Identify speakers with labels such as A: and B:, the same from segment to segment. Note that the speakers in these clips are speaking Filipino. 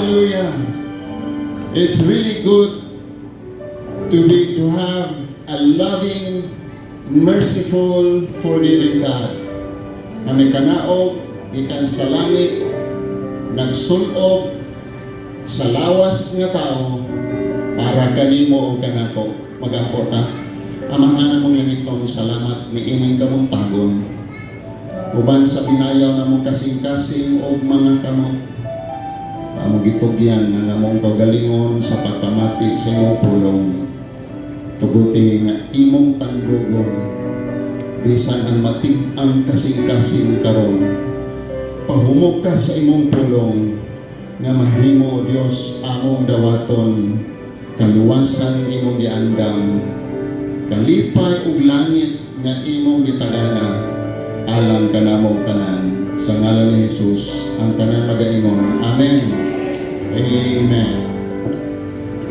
A: Hallelujah. It's really good to have a loving, merciful, forgiving God. Na may kanaog, ikan sa langit, nagsulob sa lawas nga tao para kanimo o kanako magamporta. Amahan mong langitong salamat ni imong kamuntagon. Uban sa binayaw na mong kasing-kasing o mga kamot. Amo gitugyan na namong kagalingon sa pagpamati sa imong pulong. Tuguti nga imong tandrogon. Bisan ang matig-ang kasing-kasing karon. Pahumog ka sa imong pulong nga mahimo Dios among dawaton. Kaluwasan imong giandam. Kalipay ug langit nga imong gitagana. Alam ka namong tanan sa ngalan ni Jesus ang tanan magaingon. Amen. Amen.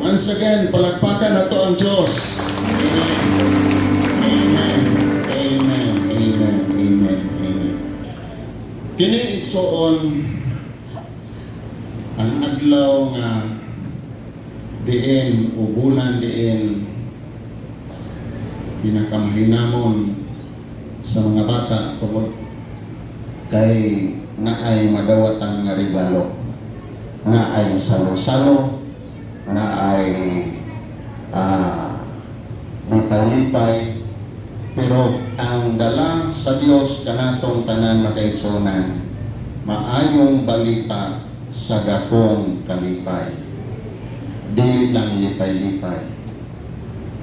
A: Once again, palakpakan nato ang Diyos. Amen. Amen. Amen. Amen. Amen. Kini igsuon ang adlaw nga diin o bulan diin pinakamahinamon sa mga bata tungod kay naay madawatan nga regalo, naay salo-salo, naay lipay-lipay, pero ang dala sa Dios kanatong tanan makaigsunan maayong balita sa dakong kalipay, dili lang lipay-lipay.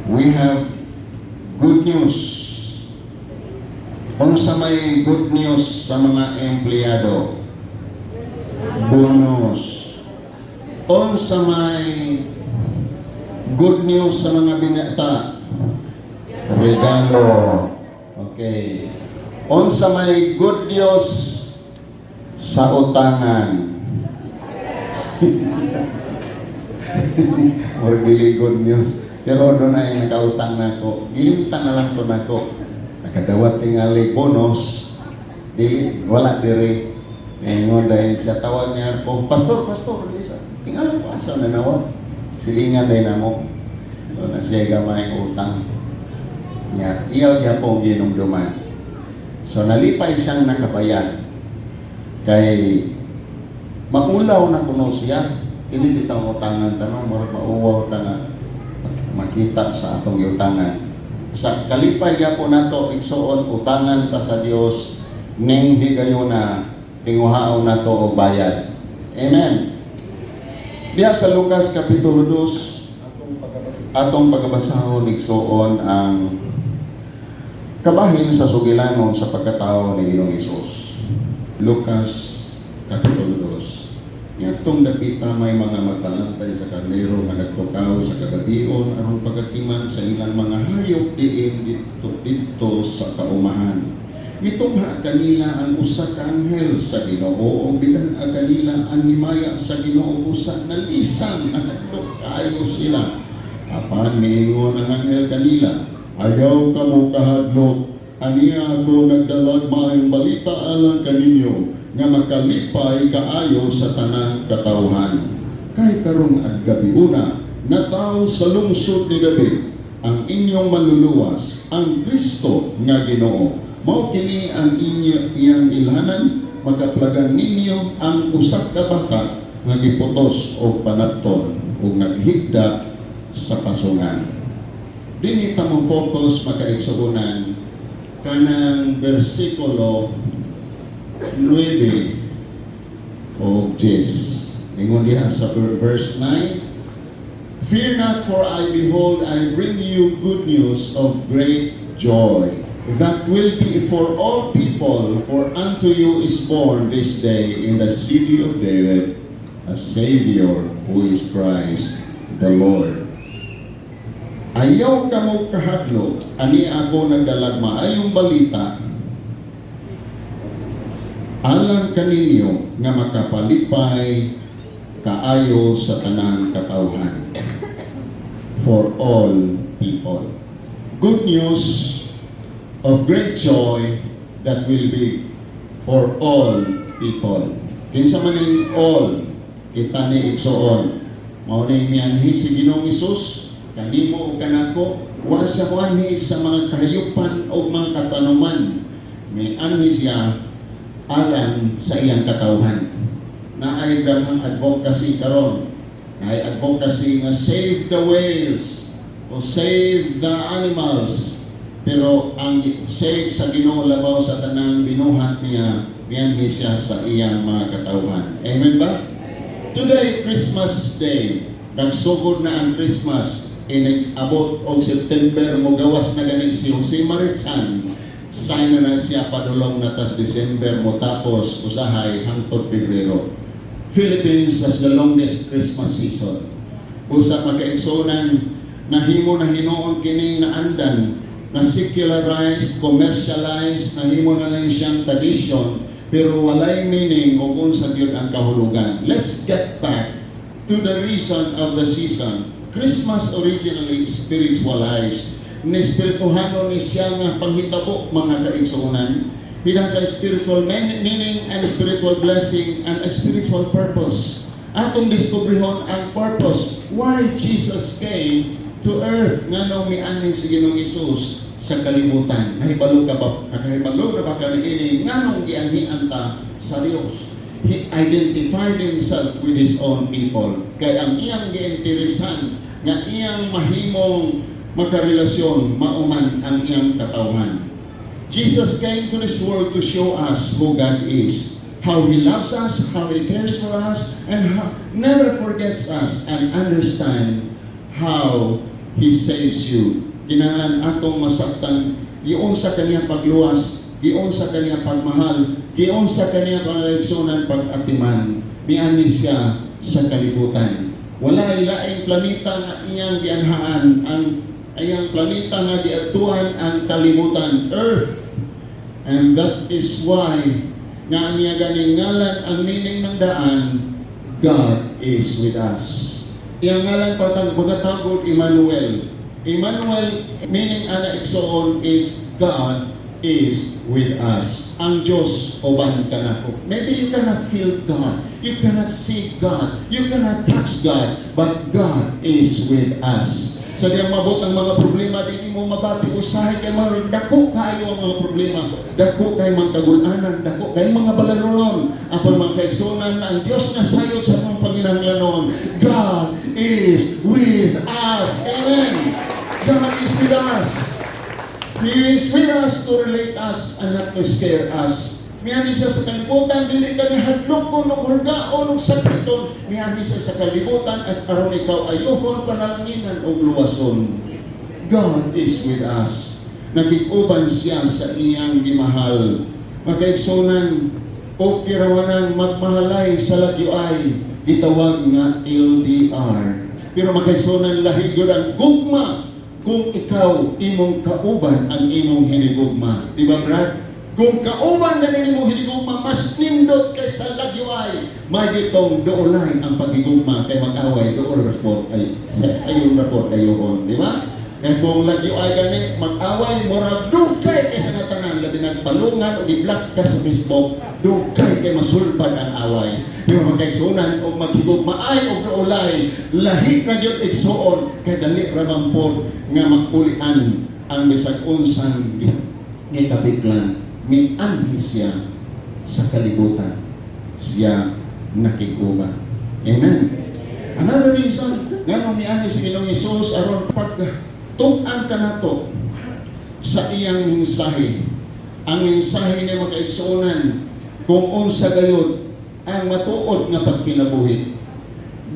A: We have good news. Kung sa may good news sa mga empleyado, bonus. Kung sa may good news sa mga binata, regalo. Okay. Kung sa may good news sa utangan, or really good news. Pero doon ay nakautang na ako. Gilimtan na lang to na ako. Nakadawat tingali bonus, dili wala diri. Ngayon dahil sa tawag niya ko, Pastor, Lisa, tingala ko asa na nawa. Silingan dahil na mo. So, na siya gamay utang. Niya, iyaw niya po ginumduman. So nalipay siyang nakabayad. Kay maulaw na kuno siya. Ini kitang utangan tanong, marag mauwaw tangan. Makita sa atong utangan. Sa kalipay po nato igsuon utangan ta sa Dios ning higayuna tinguhaon nato og bayad. Amen. Diya sa Lucas kapitulo 2 atong pagbasahon igsuon ang kabahin sa sugilanon sa pagkatao ni Ginoong Hesus. Lucas kapitulo 2. Yatong nakita may mga magtalantay sa karnero nga nagtukaw sa kagabion aron pagatiman sa ilang mga hayop diin dito sa kaumahan. Mitungha kanila ang usa ka anghel sa Ginoo ug bidan-a kanila ang himaya sa Ginoo usa na lisang nakadlok kaayo sila. Apan miingon ang anghel kanila, ayaw kamo kahadlok, aniya ako nagdalag maayong balita alang kaninyo nga makalipay kaayo sa tanang katawhan. Kay karong aggabiuna nataw sa lungsod ni David ang inyong manluluwas, ang Kristo nga Ginoo. Mao kini ang iyang ilhanan, makaplagan ninyo ang usa ka bata nga giputos og panadton ug naghigda sa pasungan. Dinhi ta mo focus makaigsuonan kanang bersikulo 9 o 10. Ingon diha sa verse 9, Fear not, for I behold, I bring you good news of great joy, that will be for all people, for unto you is born this day in the city of David a Savior, who is Christ the Lord. Ayaw kamo kahadlok, ani ako nagdalag maayong balita alang kaninyo nga makapalipay kaayo sa tanang katawhan, for all people. Good news of great joy that will be for all people. Kinsa man ning all, kita ni igsoon. Mao ni mianhi si Ginoong Hesus kanimo o kanako, wa siya moanhi sa mga kahayupan o mga katanuman. Mianhi siya alang sa iyang katawhan. Naay daghang advocacy karon. Naay advocacy nga save the whales o save the animals. Pero ang save sa Ginoo labaw sa tanang binuhat niya, mianhi siya sa iyang mga katawhan. Amen ba? Today, Christmas Day. Nagsugod na ang Christmas. Inag-abot og September mo gawas na gani si Jose Maritsan. Sign na siya padulong na tas December mo tapos usahay hangtod Pebrero. Philippines has the longest Christmas season. Usa makaigsunan nahimo na hinuon kining naandan na secularized, commercialized, nahimo na lang siyang tradition, pero walay meaning o kung sa gyud ang kahulugan. Let's get back to the reason of the season. Christmas originally spiritualized. Ni-spirituhano ni siya nga panghitabo mga kaigsuonan. It has a spiritual meaning and spiritual blessing and a spiritual purpose. Atong diskubrihon ang purpose why Jesus came to earth. Nganong miani si Ginoong Hesus sa kalibutan. Nahibalo ka ba? Nakahibalo na ba ka ini? Nganong gianhian ta sa Dios? He identified himself with his own people. Kaya ang iyang giinteresan nga iyang mahimong magkarelasyon, mauman ang iyang katawhan. Jesus came to this world to show us who God is, how He loves us, how He cares for us, and how never forgets us, and understand how He saves you. Kinahanglan atong masabtan giun sa kaniyang pagluwas, giun sa kaniyang pagmahal, giun sa kaniyang pangagsunan pag-atiman. Miani siya sa kalibutan. Wala ilaing planeta nga iyang gianhaan, ang iyang planeta nga giadtuan ang kalibutan, Earth. And that is why nga niya ganing ngalan ang meaning ng daan, God is with us. Iyang ngalan patang pagkatawag Emmanuel. Emmanuel meaning ana igsoon is God is with us. Ang Diyos uban kanako. Maybe you cannot feel God, you cannot see God, you cannot touch God, but God is with us. Sa diyang mabot ang mga problema, di mo mabati usahay kay mga dako kayo ang mga problema, dako kay mga kagulanan, dako kay mga balaronon, apang mga kaigsunan ang Diyos na sayod sa mga panginahanglanon. God is with us. Amen. God is with us. He is with us to relate us and not to scare us. Miyani siya sa kalibutan, dili ka ni hadlokon o hurgaon o sakiton. Miyani siya sa kalibutan at aron ikaw ayohon, panalanginan o luwason. God is with us. Nakikuban siya sa iyang gimahal. Magkaigsunan o kirawanang magmahalay sa lagyoay, gitawag nga LDR. Pero magkaigsunan lahigod ang gugma kung ikaw imong kauban ang imong hinigugma. Di ba, Brad? Kung kauban na nini mo hinigugma, mas nindot kay sa lagyoay. May ditong doolay ang pagigugma kay mag-away, dool raport ay sayon raport ayohon, di ba? Kaya kung lagyoay gani, mag-away, mura dugay kay sa natanan, labi nagpalungan o i-block ka sa Facebook, dugay kay masulbad ang away. Pero magkaigsunan o maghigugma ay o doolay, lahi na yun igsuon, kay dali ramampod nga makulian ang bisag unsang ngikabiglan. Mianhi siya sa kalibutan. Siya nakiguban. Amen. Another reason nga nung mianhi si Ginoong Hesus aron pagtuan ka nato sa iyang mensahe. Ang mensahe ni makaigsuonan kung unsa gayud ang matuod nga pagkinabuhi.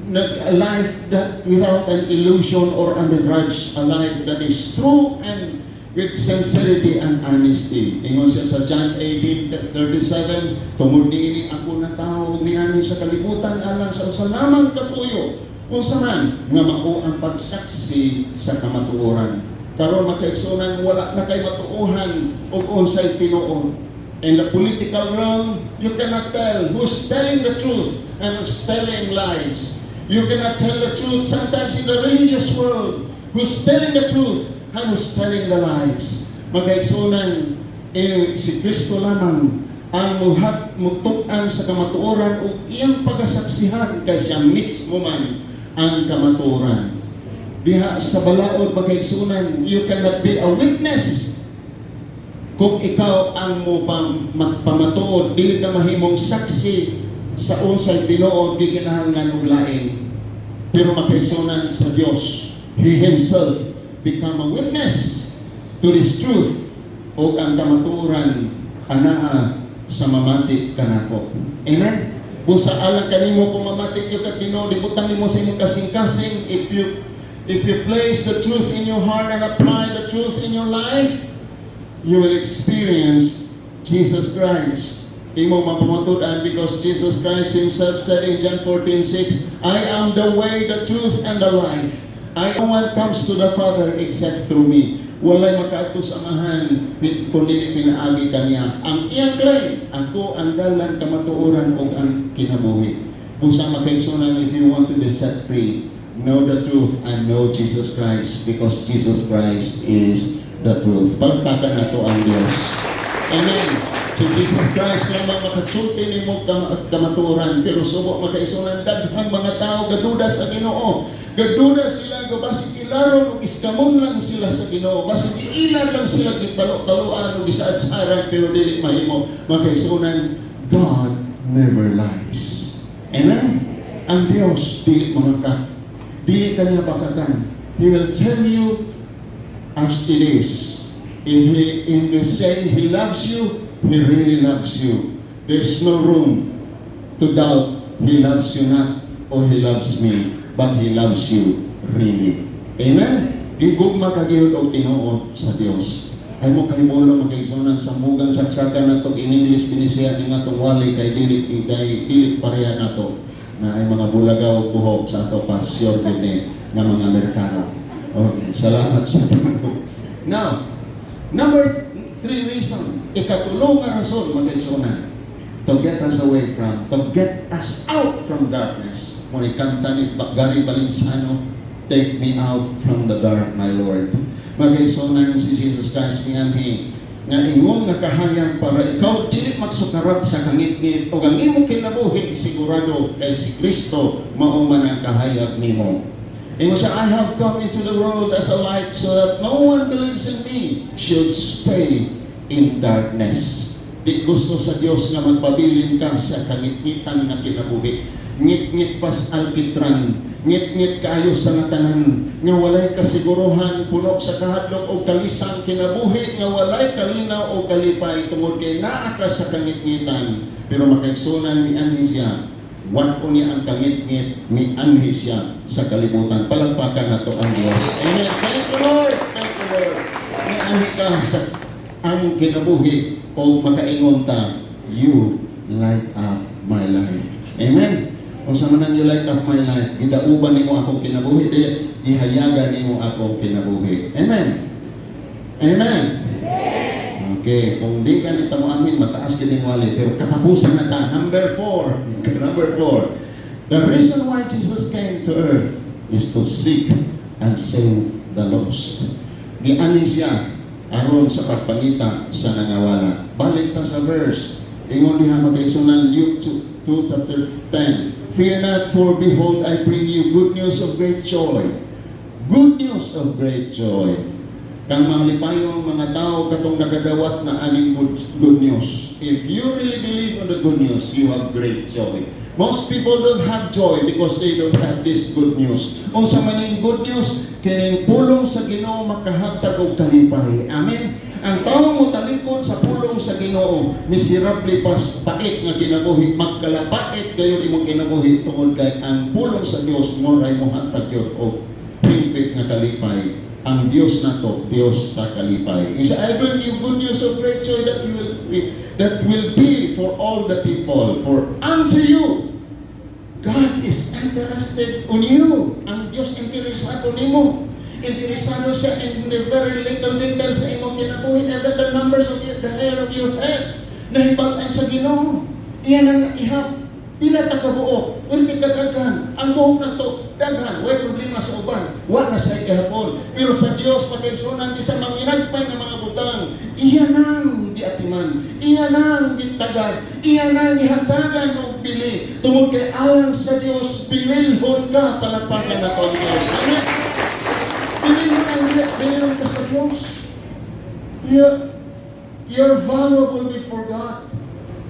A: A life that without an illusion or a mirage, a life that is true and with sincerity and honesty. Ingon siya sa John 18:37, tungod niini ako na tao niani sa kalibutan alang sa usa lamang katuyo. Unsa man nga mao ang pagsaksi sa kamatuoran. Karon makaigsunan wala na kay matuohan og unsay tinuod. In the political realm, you cannot tell who's telling the truth and who's telling lies. You cannot tell the truth sometimes in the religious world. Who's telling the truth and who's telling the lies. Magkaigsunan, si Kristo lamang ang mutukan sa kamatuoran o iyang pagasaksihan kay siya mismo man ang kamatuoran. Diha sa balaod magkaigsunan, you cannot be a witness kung ikaw ang mo pamatuod, dili ka mahimong saksi sa unsay tinuod di kinahanglan og lain. Pero magkaigsunan sa Dios, He Himself become a witness to this truth o ang kamatuoran anaa sa mamati kanako. Amen? Busa alang kanimo kung mamati ka Ginoo, dibutang nimo sa imong kasing-kasing. If you place the truth in your heart and apply the truth in your life, you will experience Jesus Christ. Imo mapamatudan because Jesus Christ Himself said in John 14:6, I am the way, the truth, and the life. No one comes to the Father except through me. Walay makaadto sa amahan kundi pinaagi kaniya. Ang iyang claim, ako ang dalan, kamatuoran ug ang kinabuhi. Busa makaigsunan, if you want to be set free, know the truth and know Jesus Christ because Jesus Christ is the truth. Palakpakan nato ang Dios. Amen. Si Jesus Christ lamang makatsulti nimo kamatuoran, pero subo makaigsunan daghang mga tao gaduda sa Ginoo. Gaduda sila, basig ilaron o iskamon lang sila sa Ginoo. Basig iilan lang sila gitalo-taloan o gisaad-saaran, pero dili mahimo. Makaigsunan, God never lies. Amen? Ang Diyos, dili mangaka. Dili kanya bakagan. He will tell you as it is. If He say He loves you, He really loves you. There's no room to doubt He loves you not or He loves me, but He loves you really. Amen? Gigugma kagiyod o tinuod sa Dios. Ay mo kahibulong makaigsunan sa mugang saksakan nato in English pinisiya ni nga tong wali kay dili pareha nato na ay mga bulagaw buhok sa ato pasyor gani nga mga Amerikano. Okay, salamat sa Ginoo. Now, number 3 reason, ikatulong nga rason makaigsunan to get us away from, to get us out from darkness. Kung ikanta ni Gary Valenciano, take me out from the dark, my Lord. Mag-igsunan si Jesus Christ mianhi nga ingong nga kahayag para ikaw dili magsukarap sa kangit-ngit o ang imong kinabuhi sigurado kay si Kristo mao man ang kahayag nimo. Ingon siya, I have come into the world as a light so that no one believes in me should stay in darkness. Di gusto sa Dios nga magpabilin ka sa kangit-ngitan nga kinabuhi. Ngit-ngit pas alkitran, ngit-ngit kayo sa natanan, nga walay kasiguruhan, puno sa kahadlok o kalisang kinabuhi, nga walay kalinaw o kalipay tungod kay naa ka sa kangit-ngitan. Pero makaigsunan ni anhi siya, wat po niya ang kangit-ngit, ni anhi siya sa kalibutan. Palagpakan na to ang Diyos. Amen. Thank you, Lord. Thank you, Lord. Ni anhi ka sa ang kinabuhi o makaingon ta, you light up my life. Amen. Kung sa manan you light up my life, gidauban nimo akong kinabuhi, ihayagan nimo akong kinabuhi. Amen. Amen. Okay, kung di ka nita mo amin, mataas kining wali, pero katapusan na ta. Number 4. The reason why Jesus came to earth is to seek and save the lost. Giani siya aron sa pagpangita sa nangawala. Balik ta sa verse. Ingon diha makaigsunan Luke 2:10. Fear not, for behold, I bring you good news of great joy. Good news of great joy. Kang mga lipayong mga tao katong nagadawat na aning good news. If you really believe on the good news, you have great joy. Most people don't have joy because they don't have this good news. Kung sa maning good news, kining pulong sa Ginoo makahatag og kalipay. Amen. Ang taong mo talikod sa pulong sa Ginoo, miserable pas pait nga kinabuhi, magkalapait kayo imong kinabuhi tungod kay ang pulong sa Dios mo ray mo hatag gyud og hingpit nga kalipay. Ang Dios nato, Dios sa kalipay. Isa, I bring you good news of great joy that will be for all the people. For unto you, God is interested on you. Ang Dios interesado nimo. Interesado siya in the very little details sa imong kinabuhi, even the numbers of the hair of your head. Nahibag-an sa Ginoo. Iyan ang ihap. Pila ta kabuok, urti kadagan, ang buhok na to, daghan, way problema sa uban, wa na sa ihapon. Pero sa Dios pagkaigsunan bisa manginagpay nga mga butang, iya nang giatiman, iya nang gitagad, iya nang gihatagan og bili. Tungod kay alang sa Dios binilhon ka, palakpakan nato ang Dios. Amen. Binilhon ka sa Dios. You're valuable before God.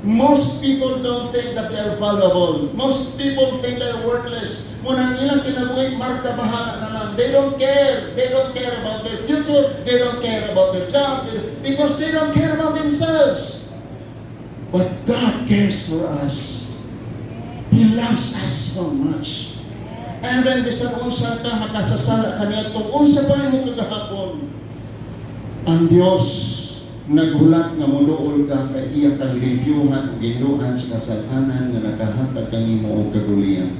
A: Most people don't think that they are valuable. Most people think they're worthless. Munang ilang kinabuhi, marka bahala na lang. They don't care. They don't care about their future. They don't care about their job. Because they don't care about themselves. But God cares for us. He loves us so much. And then, bisan unsa ka makasasala kaniya itong unsa pa mo kagahapon. Ang Diyos naghulat nga muduol ka kay iya kang limpyuhan o ginluhan sa kasalanan nga nakahatag kanimo og kagulian.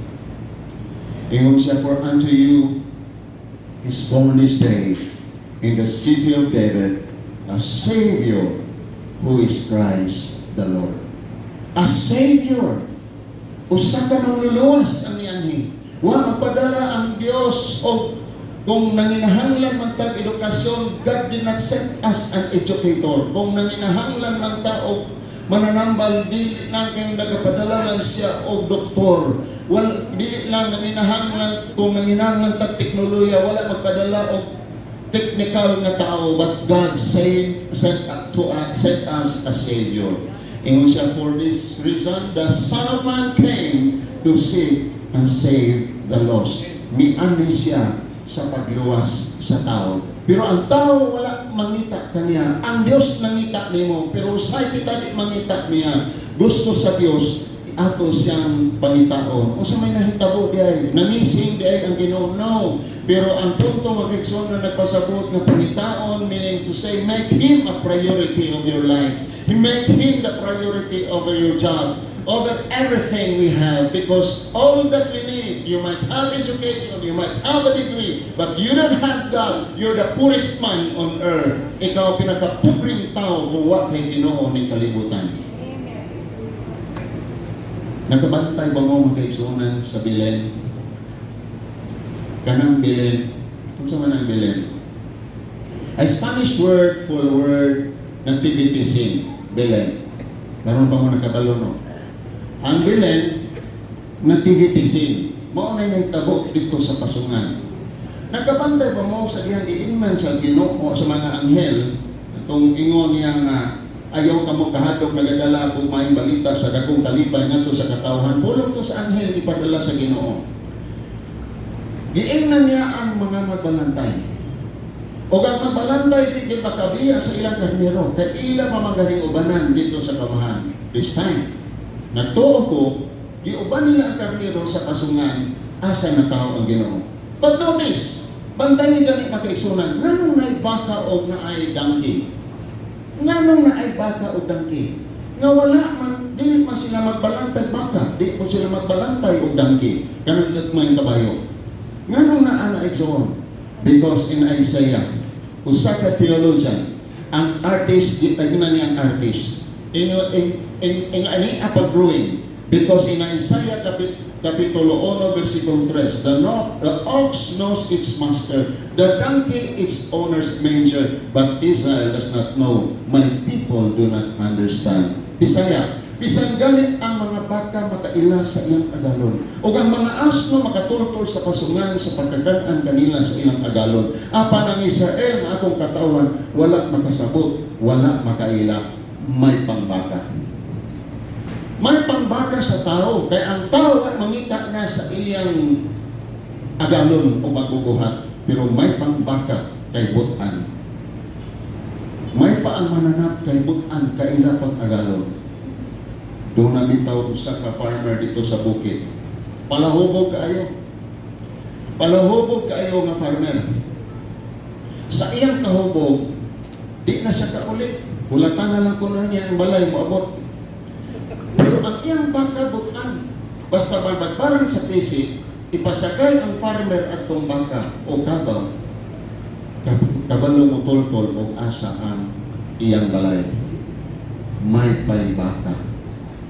A: Ingon siya, for unto you is born this day in the city of David a Savior who is Christ the Lord. A Savior. Usa ka mangluluwas ang iyanhi. Wa magpadala ang Dios og kung nanginahanglan man tag edukasyon, God did not set us an educator. Kung nanginahanglan man ta og mananambal, dili lang kay nagapadala lang siya og doktor. Dili lang nanginahanglan, kung nanginahanglan tag teknolohiya, wala magpadala og technical nga tao, but God sent us a Savior. Ingon siya, for this reason, the Son of Man came to seek and save the lost. Miani siya sa pagluwas sa tao. Pero ang tao wala mangita kaniya. Ang Dios nangita nimo, pero usay kita di mangita niya. Gusto sa Dios ato siyang pangitaon. O sa may nahitabo di ay namising di ay ang Ginoo. No. Pero ang punto magigsoon na nagpasabot ng pangitaon, meaning to say, make Him a priority of your life. Make Him the priority over your job, over everything we have, because all that we need, you might have education, you might have a degree, but you don't have God, you're the poorest man on earth. Ikaw pinakapubring tao kung wa kay Ginoo ni kalibutan. Nakabantay ba mo makaigsunan sa Belen? Kanang Belen. Kung sa man ang Belen? A Spanish word for the word nativity scene. Belen. Karon pa mo nakabalo, no? Ang Belen, nativity scene. Mao na nahitabo dito sa pasungan. Nagkabantay pa mo sa iyang iingnan sa Ginoo sa mga anghel, itong ingon niya nga ayaw ka mo kahadlok nagadala og maayong balita sa dagkong kalipay ngadto sa katawhan. Pulong to sa anghel ipadala sa Ginoo. Giingnan niya ang mga magbalantay. O ang magbalantay di kay makabiya sa ilang karnero kay ila mamagaring ubanan dito sa kamahan. This time, nagtuo ko, giuban nila ang karnero sa pasungan, asa na tao ang Ginoo. But notice, bantayin gani makaigsunan, nganong naay baka o naay donkey? Nganong naay baka o donkey? Nga wala man, di man sila magbalantay baka, di po sila magbalantay o donkey, kanang gagmayng kabayo. Nganong naana igsoon? Because in Isaiah, usa ka theologian, ang artist, gitagnan niya ang artist. In ani pag-drawing, because in Isaiah Kapitulo 1, versikulo 3, the ox knows its master, the donkey its owner's manger, but Israel does not know, my people do not understand. Bisaya, bisan ganit ang mga baka makaila sa ilang agalon, o ang mga asno makatultol sa pasungan sa pagkaganaan kanila sa ilang agalon. Apan ang Israel nga akong katawan, wala makasabot, wala makaila, may pangbaka. May pangbaka sa tao, kaya ang tao ay mangita na sa iyang agalon o magbubuhat, pero may pangbaka kay butan. May pa ang mananap kay butan kaila pag-agalon. Doon namin tawag sa ka-farmer dito sa bukid. Palahubog kaayo. Palahubog kaayo nga farmer. Sa iyang kahubog, di na siya kaulit. Hulatan na lang ko na niya ang balay mo abot. Pero ang iyang baka butan, basta magbarang sa pisi, ipasakay ang farmer at tong baka o kabaw. Kabalo mo tol-tol o asa ang iyang balay. May pay baka.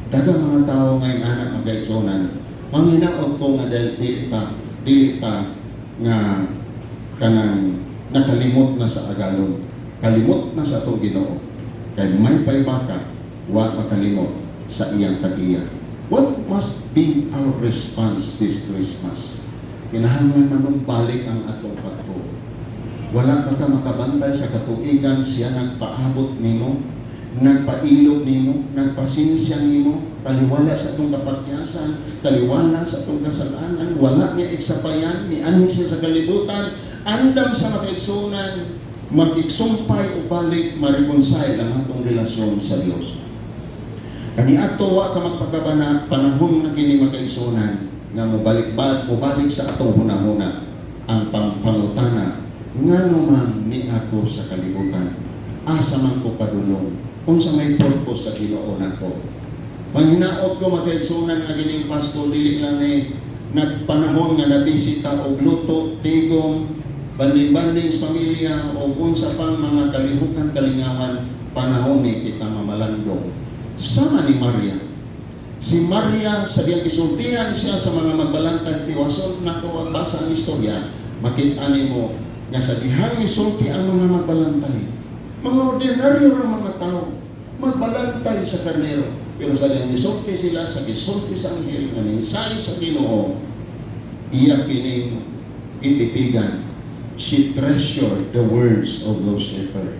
A: Daga mga tao ngayong anak magkaigsunan, manghinaot ko nga dahil dili ta dili ta nga kanang nakalimot na sa agalon, kalimot na sa atong Ginoo, kay may paybaka wa makalimot sa iyang tag-iya. What must be our response this Christmas? Kinahanglan manong balik ang atong pagtuo. Wala pa ka makabantay sa katuigan, siya nagpaabot nimo, nagpailog nimo, nagpasinsya nimo, taliwala sa atong kapakyasan, taliwala sa atong kasalanan, wala niya iksapayan, ni anhi siya sa kalibutan, andam sa makaigsunan, mag-igsumpay o balik, ma-reconcile ang atong relasyon sa Dios. Kani ato wa ka magpagkabana, panahon na kini makaigsunan, nga mubalik sa atong hunahuna, ang pangutana, ngano man ni ako sa kalibutan, asa man ko padulong, unsa may purpose sa Ginoo nako. Panghinaot ko makaigsunan nga gining Pasko, dili lang ni nagpanahon nga nabisita og luto, tigom, banding-banding sa pamilya o unsa pang mga kalihukan kalingawan, panahon ni kita mamalandong. Sama ni Maria. Si Maria, sa diyang isultihan siya sa mga magbalantay, tiwason na ko at basa ang istorya, makita mo nga sa dihang isulti ang mga magbalantay. Mga ordinaryo ng mga tao, magbalantay sa karnero. Pero sa diyang isulti sila, sa isulti sa anghel, nga minsay sa Ginoo, iya kining itipigan. She treasured the words of those shepherds.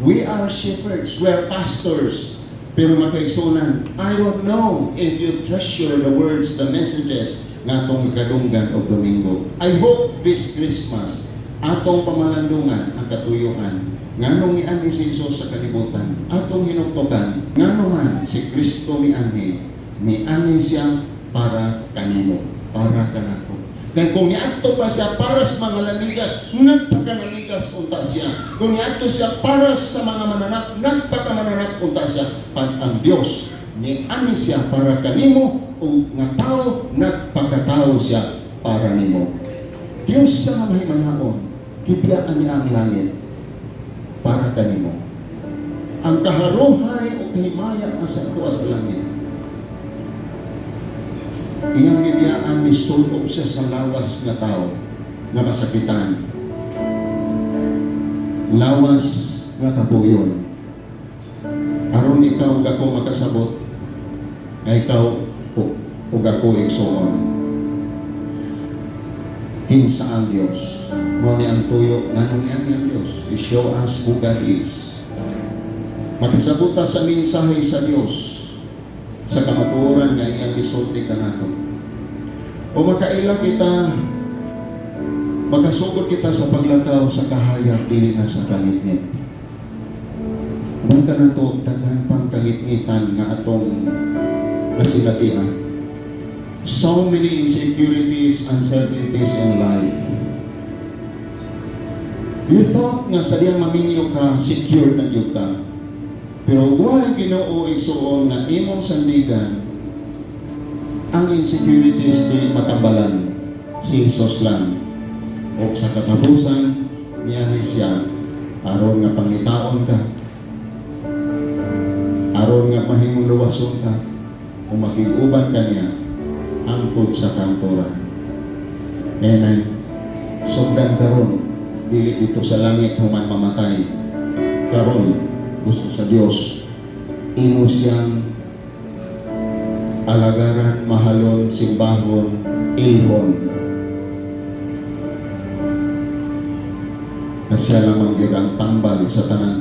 A: We are shepherds, we are pastors. Pero makaigsunan, I don't know if you treasure the words, the messages nga atong kadunggan o Domingo. I hope this Christmas, atong pamalandungan ang katuyuan, nganong mianhi si Jesus sa kalibutan, atong hinuktokan, ngano man si Kristo mianhi siya para kanimo, para kanako. Kaya kung niadto pa siya para sa mga lamigas, nagpakanamigas unta siya. Kung niadto siya para sa mga mananap, nagpakamananap unta siya. Pag ang Diyos, niani siya para kanimo, o nga tao, nagpakatao siya para nimo. Diyos siya nga mahimayaon, kibiyaan niya ang langit para kanimo. Ang kaharuhay o kahimaya asa tuwa sa langit. Iyang gibiyaan misulog siya sa lawas nga tao nga masakitan. Lawas nga kabuyon. Aron ikaw ug ako makasabot nga ikaw ug ako igsuon. Kinsa ang Dios? Mo ni ang tuyo nganong niya ang Dios. I show us who God is. Makasabot ta sa mensahe sa Dios sa kamatuoran nga iyang isulti kanato. O makaila kita, makasugod kita sa paglakaw sa kahayag dili na sa kangitngit. Nung ka na to, daghan pang kangitngitan nga atong nasilatian. So many insecurities, uncertainties in life. You thought nga sa diyang maminyo ka, secure na yun ka. Pero huwag Ginoo igsuon nga imong sandigan ang insecurities di matambalan si Jesus lang. O sa katapusan, niya siya aron nga pangitaon ka, aron nga mahimong luwason ka, o makiguban ka niya angtod sa kantoran. Amen. Sugdan karon, dili dito sa langit human mamatay. Karon gusto sa Dios, imo siyang alagaran, mahalon, simbahon, ilhon. Na siya lamang yun ang tambal sa tanang